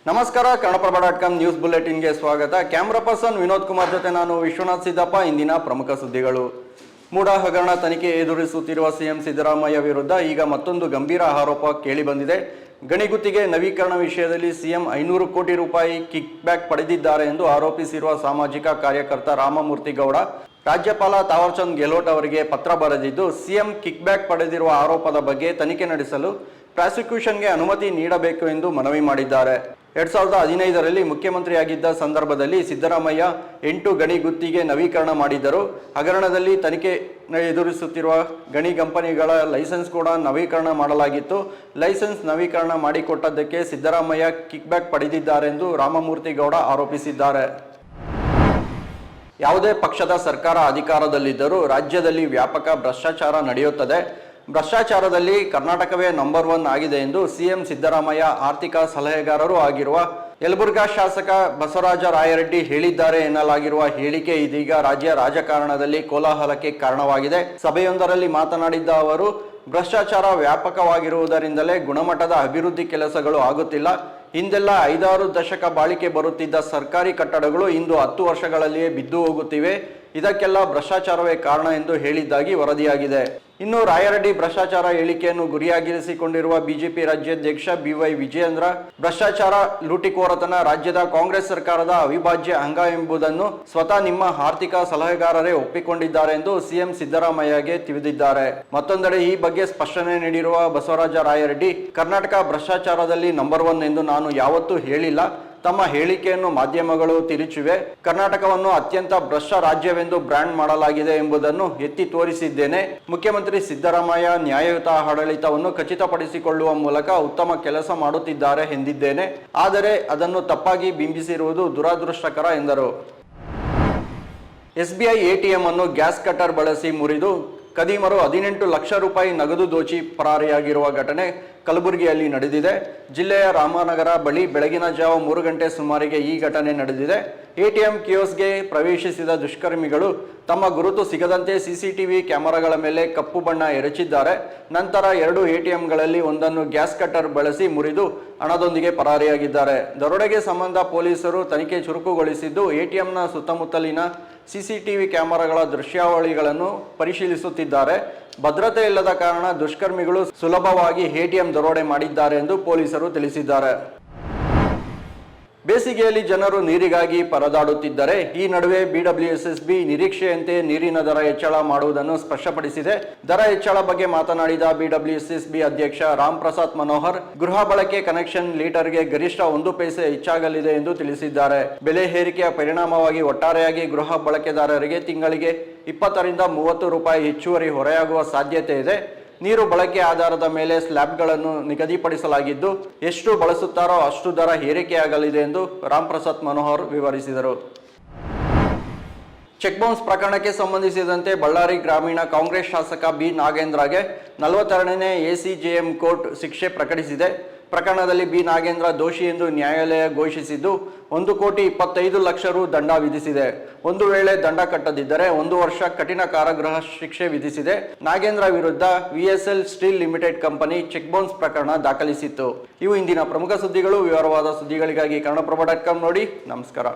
ನಮಸ್ಕಾರ, ಕನ್ನಡಪ್ರಭ.com ನ್ಯೂಸ್ ಬುಲೆಟಿನ್ಗೆ ಸ್ವಾಗತ. Camera person Vinod Kumar ಜೊತೆ ನಾನು ವಿಶ್ವನಾಥ್ ಸಿದ್ದಪ್ಪ. ಇಂದಿನ ಪ್ರಮುಖ ಸುದ್ದಿಗಳು. ಮೂಡ ಹಗರಣ ತನಿಖೆ ಎದುರಿಸುತ್ತಿರುವ ಸಿಎಂ ಸಿದ್ದರಾಮಯ್ಯ ವಿರುದ್ಧ ಈಗ ಮತ್ತೊಂದು ಗಂಭೀರ ಆರೋಪ ಕೇಳಿಬಂದಿದೆ. ಗಣಿಗುತ್ತಿಗೆ ನವೀಕರಣ ವಿಷಯದಲ್ಲಿ ಸಿಎಂ 500 ಕೋಟಿ ರೂಪಾಯಿ ಕಿಕ್ ಬ್ಯಾಕ್ ಪಡೆದಿದ್ದಾರೆ ಎಂದು ಆರೋಪಿಸಿರುವ ಸಾಮಾಜಿಕ ಕಾರ್ಯಕರ್ತ ರಾಮಮೂರ್ತಿ ಗೌಡ ರಾಜ್ಯಪಾಲ ತಾವರ್ಚಂದ್ ಗೆಹ್ಲೋಟ್ ಅವರಿಗೆ ಪತ್ರ ಬರೆದಿದ್ದು, ಸಿಎಂ ಕಿಕ್ ಬ್ಯಾಕ್ ಪಡೆದಿರುವ ಆರೋಪದ ಬಗ್ಗೆ ತನಿಖೆ ನಡೆಸಲು ಪ್ರಾಸಿಕ್ಯೂಷನ್ಗೆ ಅನುಮತಿ ನೀಡಬೇಕು ಎಂದು ಮನವಿ ಮಾಡಿದ್ದಾರೆ. 2015ರಲ್ಲಿ ಮುಖ್ಯಮಂತ್ರಿಯಾಗಿದ್ದ ಸಂದರ್ಭದಲ್ಲಿ ಸಿದ್ದರಾಮಯ್ಯ 8 ಗಣಿ ಗುತ್ತಿಗೆ ನವೀಕರಣ ಮಾಡಿದ್ದರು. ಹಗರಣದಲ್ಲಿ ತನಿಖೆ ಎದುರಿಸುತ್ತಿರುವ ಗಣಿ ಕಂಪನಿಗಳ ಲೈಸೆನ್ಸ್ ಕೂಡ ನವೀಕರಣ ಮಾಡಲಾಗಿತ್ತು. ಲೈಸೆನ್ಸ್ ನವೀಕರಣ ಮಾಡಿಕೊಟ್ಟದ್ದಕ್ಕೆ ಸಿದ್ದರಾಮಯ್ಯ ಕಿಕ್ ಬ್ಯಾಕ್ ಪಡೆದಿದ್ದಾರೆಂದು ರಾಮಮೂರ್ತಿ ಗೌಡ ಆರೋಪಿಸಿದ್ದಾರೆ. ಯಾವುದೇ ಪಕ್ಷದ ಸರ್ಕಾರ ಅಧಿಕಾರದಲ್ಲಿದ್ದರೂ ರಾಜ್ಯದಲ್ಲಿ ವ್ಯಾಪಕ ಭ್ರಷ್ಟಾಚಾರ ನಡೆಯುತ್ತದೆ. ಭ್ರಷ್ಟಾಚಾರದಲ್ಲಿ ಕರ್ನಾಟಕವೇ ನಂಬರ್ 1 ಆಗಿದೆ ಎಂದು ಸಿಎಂ ಸಿದ್ದರಾಮಯ್ಯ ಆರ್ಥಿಕ ಸಲಹೆಗಾರರು ಆಗಿರುವ ಯಲಬುರ್ಗಾ ಶಾಸಕ ಬಸವರಾಜ ರಾಯರೆಡ್ಡಿ ಹೇಳಿದ್ದಾರೆ ಎನ್ನಲಾಗಿರುವ ಹೇಳಿಕೆ ಇದೀಗ ರಾಜ್ಯ ರಾಜಕಾರಣದಲ್ಲಿ ಕೋಲಾಹಲಕ್ಕೆ ಕಾರಣವಾಗಿದೆ. ಸಭೆಯೊಂದರಲ್ಲಿ ಮಾತನಾಡಿದ್ದ ಅವರು, ಭ್ರಷ್ಟಾಚಾರ ವ್ಯಾಪಕವಾಗಿರುವುದರಿಂದಲೇ ಗುಣಮಟ್ಟದ ಅಭಿವೃದ್ಧಿ ಕೆಲಸಗಳು ಆಗುತ್ತಿಲ್ಲ. ಹಿಂದೆಲ್ಲ 5-6 ದಶಕ ಬಾಳಿಕೆ ಬರುತ್ತಿದ್ದ ಸರ್ಕಾರಿ ಕಟ್ಟಡಗಳು ಇಂದು 10 ವರ್ಷಗಳಲ್ಲಿಯೇ ಬಿದ್ದು ಹೋಗುತ್ತಿವೆ. ಇದಕ್ಕೆಲ್ಲ ಭ್ರಷ್ಟಾಚಾರವೇ ಕಾರಣ ಎಂದು ಹೇಳಿದ್ದಾಗಿ ವರದಿಯಾಗಿದೆ. ಇನ್ನು ರಾಯರೆಡ್ಡಿ ಭ್ರಷ್ಟಾಚಾರ ಹೇಳಿಕೆಯನ್ನು ಗುರಿಯಾಗಿರಿಸಿಕೊಂಡಿರುವ ಬಿಜೆಪಿ ರಾಜ್ಯಾಧ್ಯಕ್ಷ BY ವಿಜಯೇಂದ್ರ, ಭ್ರಷ್ಟಾಚಾರ ಲೂಟಿಕೋರತನ ರಾಜ್ಯದ ಕಾಂಗ್ರೆಸ್ ಸರ್ಕಾರದ ಅವಿಭಾಜ್ಯ ಅಂಗ ಎಂಬುದನ್ನು ಸ್ವತಃ ನಿಮ್ಮ ಆರ್ಥಿಕ ಸಲಹೆಗಾರರೇ ಒಪ್ಪಿಕೊಂಡಿದ್ದಾರೆ ಎಂದು ಸಿಎಂ ಸಿದ್ದರಾಮಯ್ಯಗೆ ತಿಳಿದಿದ್ದಾರೆ. ಮತ್ತೊಂದೆಡೆ ಈ ಬಗ್ಗೆ ಸ್ಪಷ್ಟನೆ ನೀಡಿರುವ ಬಸವರಾಜ ರಾಯರೆಡ್ಡಿ, ಕರ್ನಾಟಕ ಭ್ರಷ್ಟಾಚಾರದಲ್ಲಿ ನಂಬರ್ 1 ಎಂದು ನಾನು ಯಾವತ್ತೂ ಹೇಳಿಲ್ಲ. ತಮ್ಮ ಹೇಳಿಕೆಯನ್ನು ಮಾಧ್ಯಮಗಳು ತಿರುಚಿವೆ. ಕರ್ನಾಟಕವನ್ನು ಅತ್ಯಂತ ಭ್ರಷ್ಟ ರಾಜ್ಯವೆಂದು ಬ್ರ್ಯಾಂಡ್ ಮಾಡಲಾಗಿದೆ ಎಂಬುದನ್ನು ಎತ್ತಿ ತೋರಿಸಿದ್ದೇನೆ. ಮುಖ್ಯಮಂತ್ರಿ ಸಿದ್ದರಾಮಯ್ಯ ನ್ಯಾಯಯುತ ಆಡಳಿತವನ್ನು ಖಚಿತಪಡಿಸಿಕೊಳ್ಳುವ ಮೂಲಕ ಉತ್ತಮ ಕೆಲಸ ಮಾಡುತ್ತಿದ್ದಾರೆ ಎಂದಿದ್ದೇನೆ. ಆದರೆ ಅದನ್ನು ತಪ್ಪಾಗಿ ಬಿಂಬಿಸಿರುವುದು ದುರದೃಷ್ಟಕರ ಎಂದರು. SBI ATM ಅನ್ನು ಗ್ಯಾಸ್ ಕಟರ್ ಬಳಸಿ ಮುರಿದು ಖದೀಮರು 18 ಲಕ್ಷ ರೂಪಾಯಿ ನಗದು ದೋಚಿ ಪರಾರಿಯಾಗಿರುವ ಘಟನೆ ಕಲಬುರಗಿಯಲ್ಲಿ ನಡೆದಿದೆ. ಜಿಲ್ಲೆಯ ರಾಮನಗರ ಬಳಿ ಬೆಳಗಿನ ಜಾವ 3 ಗಂಟೆ ಸುಮಾರಿಗೆ ಈ ಘಟನೆ ನಡೆದಿದೆ. ATM ಕಿಯೋಸ್ಗೆ ಪ್ರವೇಶಿಸಿದ ದುಷ್ಕರ್ಮಿಗಳು ತಮ್ಮ ಗುರುತು ಸಿಗದಂತೆ CCTV ಕ್ಯಾಮೆರಾಗಳ ಮೇಲೆ ಕಪ್ಪು ಬಣ್ಣ ಎರಚಿದ್ದಾರೆ. ನಂತರ 2 ATMಗಳಲ್ಲಿ ಒಂದನ್ನು ಗ್ಯಾಸ್ ಕಟರ್ ಬಳಸಿ ಮುರಿದು ಹಣದೊಂದಿಗೆ ಪರಾರಿಯಾಗಿದ್ದಾರೆ. ದರೋಡೆಗೆ ಸಂಬಂಧ ಪೊಲೀಸರು ತನಿಖೆ ಚುರುಕುಗೊಳಿಸಿದ್ದು, ATMನ ಸುತ್ತಮುತ್ತಲಿನ CCTV ಕ್ಯಾಮೆರಾಗಳ ದೃಶ್ಯಾವಳಿಗಳನ್ನು ಪರಿಶೀಲಿಸುತ್ತಿದ್ದಾರೆ. ಭದ್ರತೆ ಇಲ್ಲದ ಕಾರಣ ದುಷ್ಕರ್ಮಿಗಳು ಸುಲಭವಾಗಿ ATM ದರೋಡೆ ಮಾಡಿದ್ದಾರೆ ಎಂದು ಪೊಲೀಸರು ತಿಳಿಸಿದ್ದಾರೆ. ಬೇಸಿಗೆಯಲ್ಲಿ ಜನರು ನೀರಿಗಾಗಿ ಪರದಾಡುತ್ತಿದ್ದರೆ ಈ ನಡುವೆ BWSSB ನಿರೀಕ್ಷೆಯಂತೆ ನೀರಿನ ದರ ಹೆಚ್ಚಳ ಮಾಡುವುದನ್ನು ಸ್ಪಷ್ಟಪಡಿಸಿದೆ. ದರ ಹೆಚ್ಚಳ ಬಗ್ಗೆ ಮಾತನಾಡಿದ BWSSB ಅಧ್ಯಕ್ಷ ರಾಮ್ ಪ್ರಸಾದ್ ಮನೋಹರ್, ಗೃಹ ಬಳಕೆ ಕನೆಕ್ಷನ್ ಲೀಟರ್ಗೆ ಗರಿಷ್ಠ 1 ಪೈಸೆ ಹೆಚ್ಚಾಗಲಿದೆ ಎಂದು ತಿಳಿಸಿದ್ದಾರೆ. ಬೆಲೆ ಏರಿಕೆಯ ಪರಿಣಾಮವಾಗಿ ಒಟ್ಟಾರೆಯಾಗಿ ಗೃಹ ಬಳಕೆದಾರರಿಗೆ ತಿಂಗಳಿಗೆ 20 ರಿಂದ 30 ರೂಪಾಯಿ ಹೆಚ್ಚುವರಿ ಹೊರೆಯಾಗುವ ಸಾಧ್ಯತೆ ಇದೆ. ನೀರು ಬಳಕೆ ಆಧಾರದ ಮೇಲೆ ಸ್ಲ್ಯಾಬ್ಗಳನ್ನು ನಿಗದಿಪಡಿಸಲಾಗಿದ್ದು, ಎಷ್ಟು ಬಳಸುತ್ತಾರೋ ಅಷ್ಟು ದರ ಏರಿಕೆಯಾಗಲಿದೆ ಎಂದು ರಾಮ್ ಪ್ರಸಾದ್ ಮನೋಹರ್ ವಿವರಿಸಿದರು. ಚೆಕ್ ಬೌನ್ಸ್ ಪ್ರಕರಣಕ್ಕೆ ಸಂಬಂಧಿಸಿದಂತೆ ಬಳ್ಳಾರಿ ಗ್ರಾಮೀಣ ಕಾಂಗ್ರೆಸ್ ಶಾಸಕ B ನಾಗೇಂದ್ರಗೆ 42ನೇ ACJM ಕೋರ್ಟ್ ಶಿಕ್ಷೆ ಪ್ರಕಟಿಸಿದೆ. ಪ್ರಕರಣದಲ್ಲಿ B ನಾಗೇಂದ್ರ ದೋಷಿ ಎಂದು ನ್ಯಾಯಾಲಯ ಘೋಷಿಸಿದ್ದು 1,25 ಲಕ್ಷ ರು ದಂಡ ವಿಧಿಸಿದೆ. ಒಂದು ವೇಳೆ ದಂಡ ಕಟ್ಟದಿದ್ದರೆ 1 ವರ್ಷ ಕಠಿಣ ಕಾರಾಗೃಹ ಶಿಕ್ಷೆ ವಿಧಿಸಿದೆ. ನಾಗೇಂದ್ರ ವಿರುದ್ಧ VSL steel limited company check bounce ಪ್ರಕರಣ ದಾಖಲಿಸಿತ್ತು. ಇವು ಇಂದಿನ ಪ್ರಮುಖ ಸುದ್ದಿಗಳು. ವಿವರವಾದ ಸುದ್ದಿಗಳಿಗಾಗಿ ಕನ್ನಡಪ್ರಭ.com ನೋಡಿ. ನಮಸ್ಕಾರ.